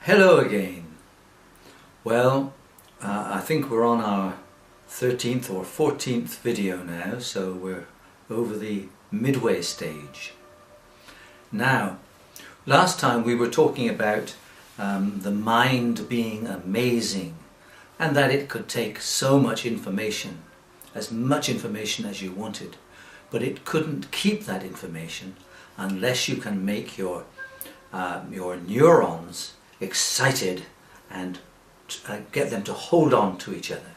Hello again. Well, I think we're on our 13th or 14th video now, so we're over the midway stage. Now, last time we were talking about the mind being amazing and that it could take so much information as you wanted, but it couldn't keep that information unless you can make your neurons excited and get them to hold on to each other.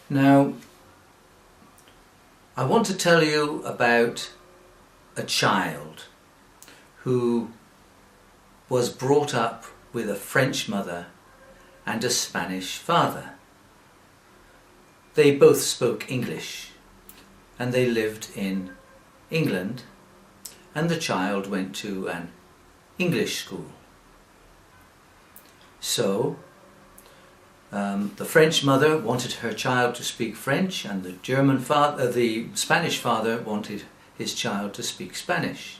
Now, I want to tell you about a child who was brought up with a French mother and a Spanish father. They both spoke English and they lived in England, and the child went to an English school. So the French mother wanted her child to speak French, and the Spanish father wanted his child to speak Spanish,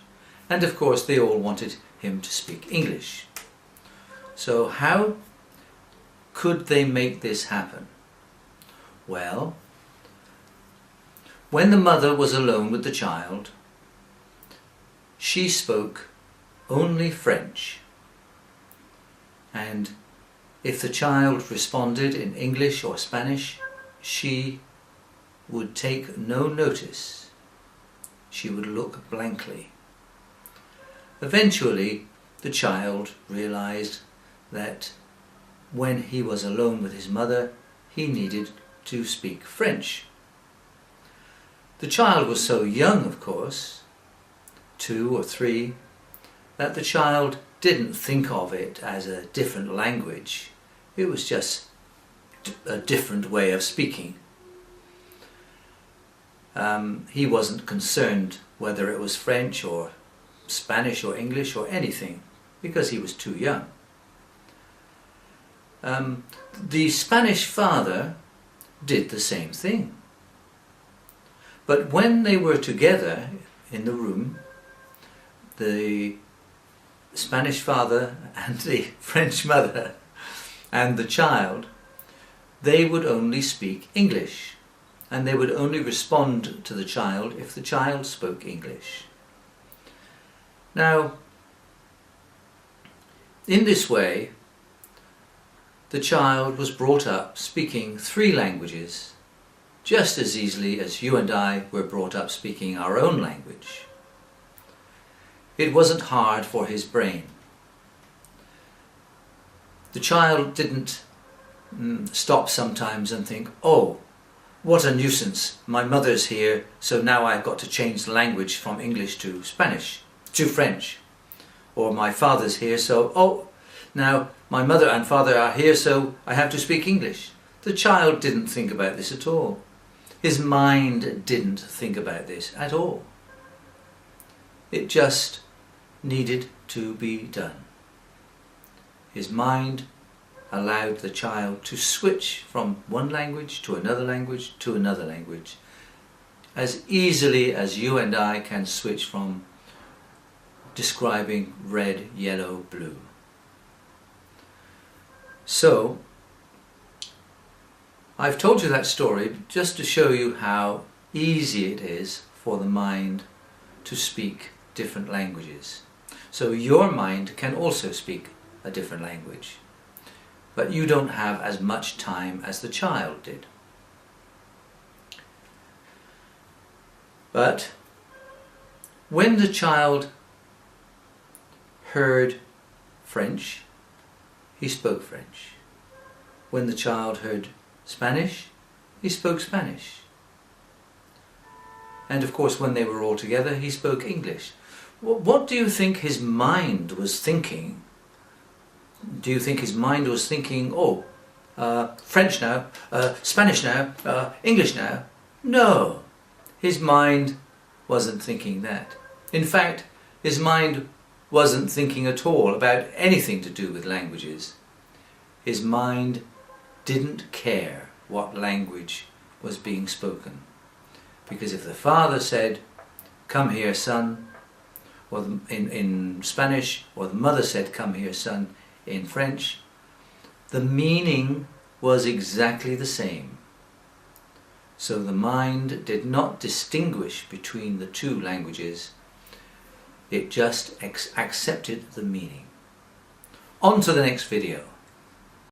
and of course they all wanted him to speak English. So how could they make this happen? Well, when the mother was alone with the child, she spoke only French, and if the child responded in English or Spanish, she would take no notice. She would look blankly. Eventually, the child realized that when he was alone with his mother, he needed to speak French. The child was so young, of course, 2 or 3, that the child didn't think of it as a different language. It was just a different way of speaking. He wasn't concerned whether it was French or Spanish or English or anything, because he was too young. The Spanish father did the same thing. But when they were together in the room, the Spanish father and the French mother and the child, they would only speak English, and they would only respond to the child if the child spoke English. Now, in this way, the child was brought up speaking 3 languages, just as easily as you and I were brought up speaking our own language. It wasn't hard for his brain. The child didn't stop sometimes and think, oh, what a nuisance, my mother's here, so now I've got to change the language from English to French. Or my father's here, so, oh, now my mother and father are here, so I have to speak English. The child didn't think about this at all. His mind didn't think about this at all. It just needed to be done. His mind allowed the child to switch from one language to another language to another language, as easily as you and I can switch from describing red, yellow, blue. So, I've told you that story just to show you how easy it is for the mind to speak different languages. So your mind can also speak a different language, but you don't have as much time as the child did. But when the child heard French, he spoke French. When the child heard Spanish, he spoke Spanish. And of course, when they were all together, he spoke English. What do you think his mind was thinking? Do you think his mind was thinking, oh, French now, Spanish now, English now? No, his mind wasn't thinking that. In fact, his mind wasn't thinking at all about anything to do with languages. His mind didn't care what language was being spoken. Because if the father said, "Come here, son," or in Spanish, or the mother said, "Come here, son," in French, the meaning was exactly the same. So the mind did not distinguish between the two languages, it just accepted the meaning. On to the next video.